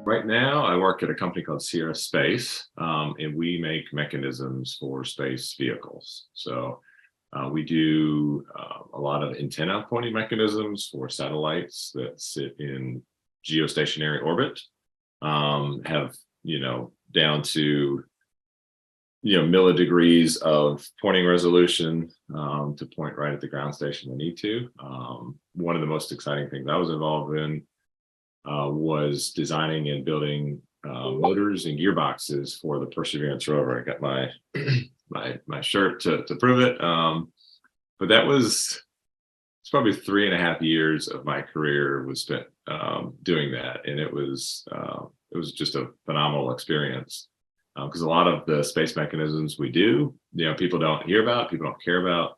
Right now, I work at a company called Sierra Space, and we make mechanisms for space vehicles. We do a lot of antenna pointing mechanisms for satellites that sit in geostationary orbit, have, down to, millidegrees of pointing resolution to point right at the ground station they need to. One of the most exciting things I was involved in was designing and building motors and gearboxes for the Perseverance rover. I got my my shirt to prove it. But that was it's probably 3.5 years of my career was spent doing that, and it was just a phenomenal experience because a lot of the space mechanisms we do, people don't hear about, people don't care about.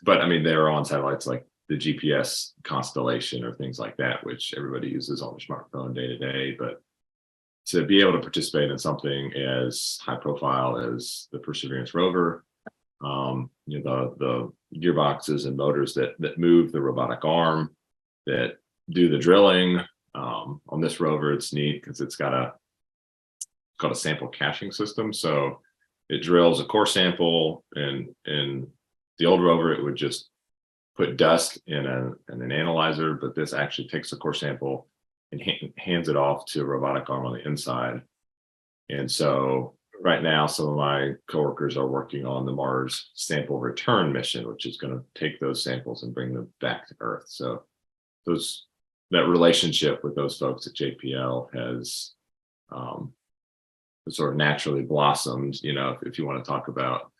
But I mean, they're on satellites like the GPS constellation or things like that, which everybody uses on their smartphone day to day. But to be able to participate in something as high profile as the Perseverance rover, the gearboxes and motors that move the robotic arm, that do the drilling on this rover, it's neat because it's called a sample caching system. So it drills a core sample, and in the old rover, it would just put dust in an analyzer, but this actually takes a core sample and hands it off to a robotic arm on the inside. And so right now, some of my coworkers are working on the Mars sample return mission, which is going to take those samples and bring them back to Earth. So that relationship with those folks at JPL has sort of naturally blossomed. If you want to talk about,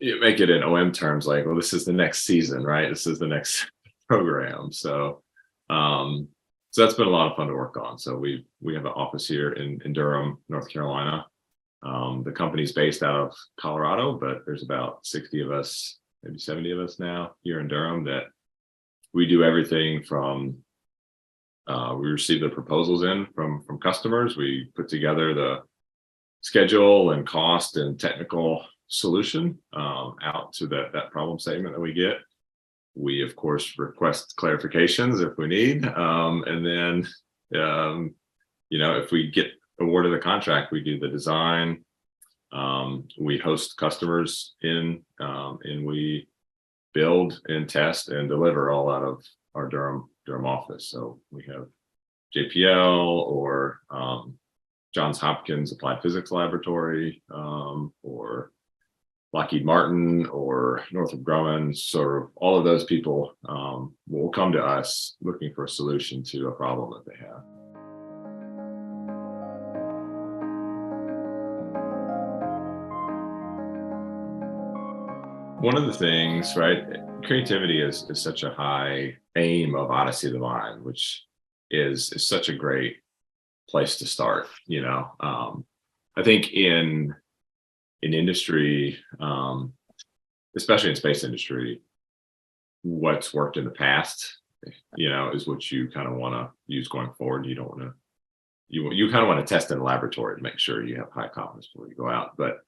make it in OM terms, like, well, this is the next season, right? This is the next program. So that's been a lot of fun to work on. So we have an office here in Durham, North Carolina. The company's based out of Colorado, but there's about 60 of us, maybe 70 of us now here in Durham, that we do everything from we receive the proposals in from customers. We put together the schedule and cost and technical solution out to that problem statement that we get. We, of course, request clarifications if we need. And then, if we get awarded the contract, we do the design. We host customers in, and we build and test and deliver all out of our Durham office. So we have JPL or Johns Hopkins Applied Physics Laboratory, or Lockheed Martin or Northrop Grumman. Sort of all of those people will come to us looking for a solution to a problem that they have. One of the things, right? Creativity is such a high aim of Odyssey of the Mind, which is such a great place to start. I think in industry, especially in space industry, what's worked in the past, is what you kind of want to use going forward. You don't want to, you kind of want to test in the laboratory to make sure you have high confidence before you go out. But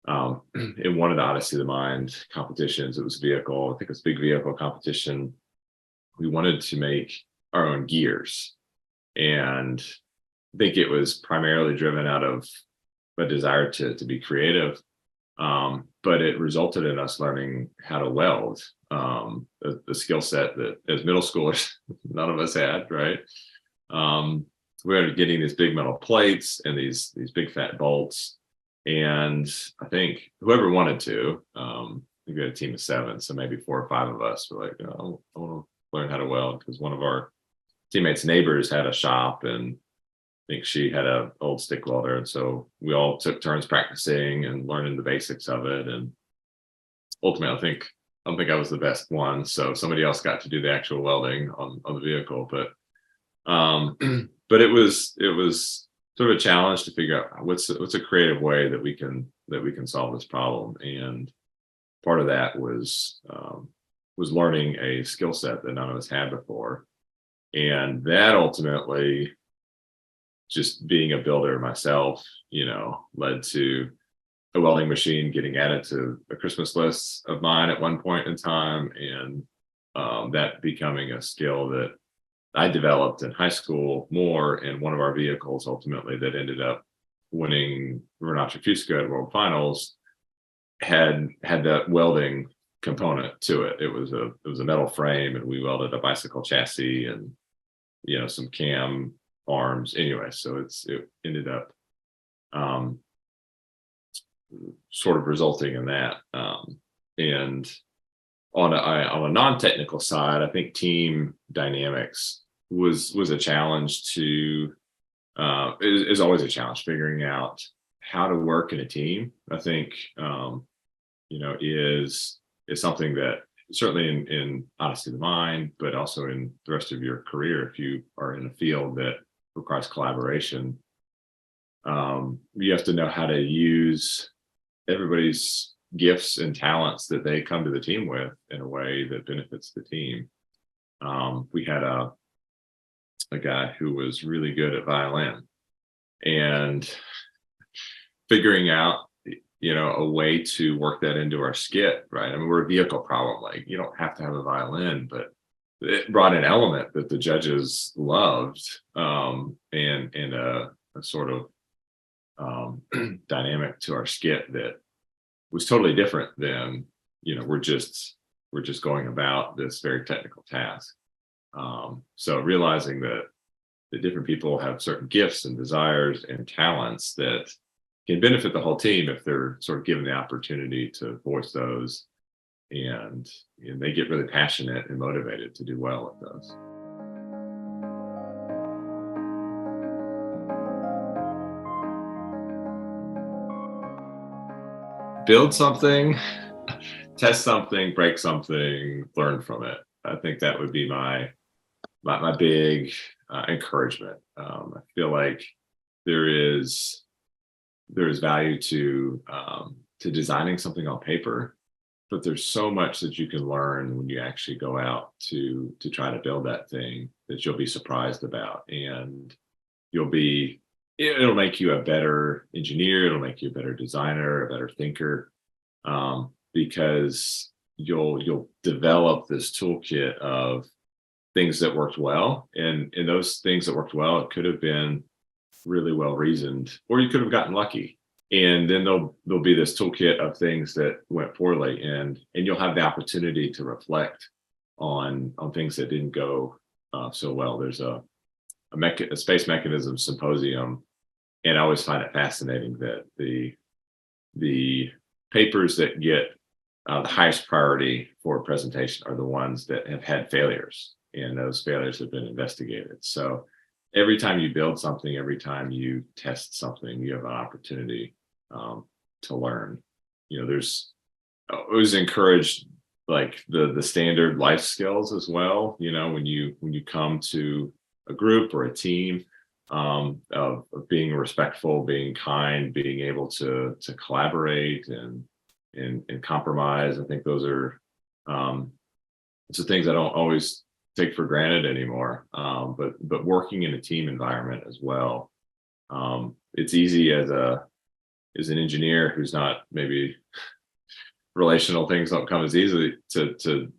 in one of the Odyssey of the Mind competitions, it was vehicle, I think it was a big vehicle competition. We wanted to make our own gears. And I think it was primarily driven out of a desire to be creative. But it resulted in us learning how to weld, the skill set that as middle schoolers, none of us had, right? We were getting these big metal plates and these big fat bolts. And I think whoever wanted to, we had a team of 7, so maybe 4 or 5 of us were like, I want to learn how to weld, because one of our teammates' neighbors had a shop, and I think she had an old stick welder. And so we all took turns practicing and learning the basics of it. And ultimately, I don't think I was the best one. So somebody else got to do the actual welding on the vehicle. But but it was sort of a challenge to figure out what's a creative way that we can solve this problem. And part of that was learning a skill set that none of us had before. And that ultimately, just being a builder myself, led to a welding machine getting added to a Christmas list of mine at one point in time, and that becoming a skill that I developed in high school more, and one of our vehicles ultimately that ended up winning Renatra Fusca at World Finals had that welding component to it. It was a metal frame, and we welded a bicycle chassis and some cam arms. Anyway, so it ended up um, sort of resulting in that. And on a non-technical side, I think team dynamics was a challenge to is always a challenge figuring out how to work in a team. I think is something that certainly in honesty of the mind, but also in the rest of your career, if you are in a field that requires collaboration, you have to know how to use everybody's gifts and talents that they come to the team with in a way that benefits the team. We had a guy who was really good at violin, and figuring out a way to work that into our skit, right? I mean, we're a vehicle problem. Like, you don't have to have a violin, but it brought an element that the judges loved, and a sort of dynamic to our skit that was totally different than we're just going about this very technical task. So realizing that different people have certain gifts and desires and talents that can benefit the whole team if they're sort of given the opportunity to voice those, and they get really passionate and motivated to do well at those. Build something, test something, break something, learn from it. I think that would be my big encouragement. I feel like there is value to designing something on paper, but there's so much that you can learn when you actually go out to try to build that thing that you'll be surprised about, and it'll make you a better engineer, it'll make you a better designer, a better thinker, because you'll develop this toolkit of things that worked well, and those things that worked well, it could have been really well reasoned, or you could have gotten lucky. And then there'll be this toolkit of things that went poorly, and you'll have the opportunity to reflect on things that didn't go so well. There's a space mechanism symposium, and I always find it fascinating that the papers that get the highest priority for a presentation are the ones that have had failures, and those failures have been investigated. So every time you build something, every time you test something, you have an opportunity to learn. There's always encouraged like the standard life skills as well. When you come to a group or a team, of being respectful, being kind, being able to collaborate and compromise. I think those are it's the things I don't always take for granted anymore. But working in a team environment as well. It's easy as an engineer who's not maybe relational things don't come as easily to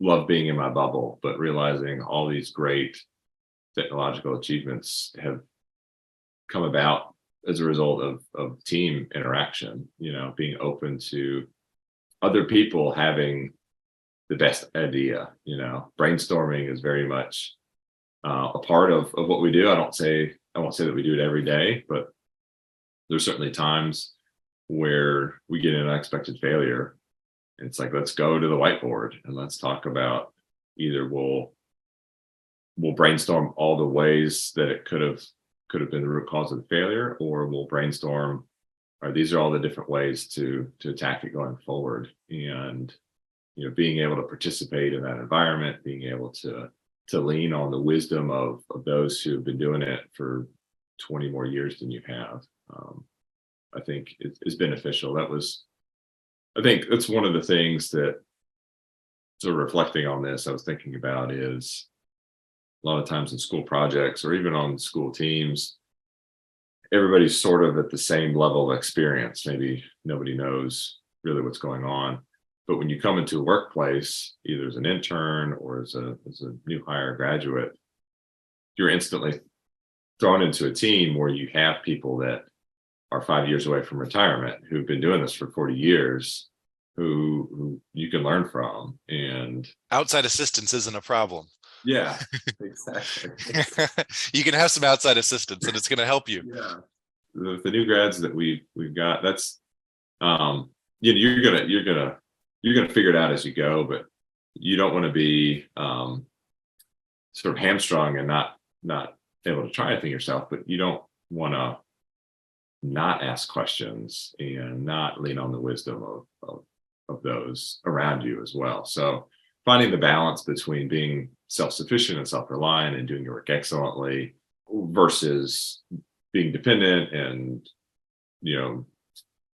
love being in my bubble, but realizing all these great technological achievements have come about as a result of team interaction, being open to other people having the best idea. Brainstorming is very much a part of what we do. I won't say that we do it every day, but there's certainly times where we get an unexpected failure. And it's like, let's go to the whiteboard and let's talk about either we'll brainstorm all the ways that it could have been the root cause of the failure, or we'll brainstorm, or these are all the different ways to attack it going forward. And being able to participate in that environment, being able to lean on the wisdom of those who have been doing it for 20 more years than you have, I think is beneficial. I think that's one of the things that, sort of reflecting on this, I was thinking about is a lot of times in school projects or even on school teams, everybody's sort of at the same level of experience. Maybe nobody knows really what's going on. But when you come into a workplace, either as an intern or as a new hire graduate, you're instantly thrown into a team where you have people that are 5 years away from retirement who've been doing this for 40 years who you can learn from. And Outside assistance isn't a problem. yeah, exactly. You can have some outside assistance and it's going to help you. Yeah. The new grads that we've got, that's you're gonna figure it out as you go, but you don't want to be sort of hamstrung and not able to try anything yourself, but you don't want to not ask questions and not lean on the wisdom of those around you as well. So finding the balance between being self-sufficient and self-reliant and doing your work excellently versus being dependent and,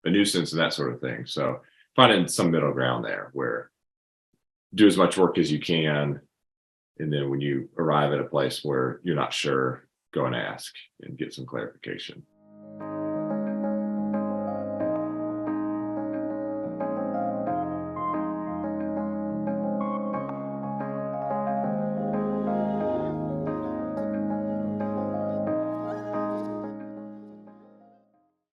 a nuisance and that sort of thing. So finding some middle ground there where do as much work as you can. And then when you arrive at a place where you're not sure, go and ask and get some clarification.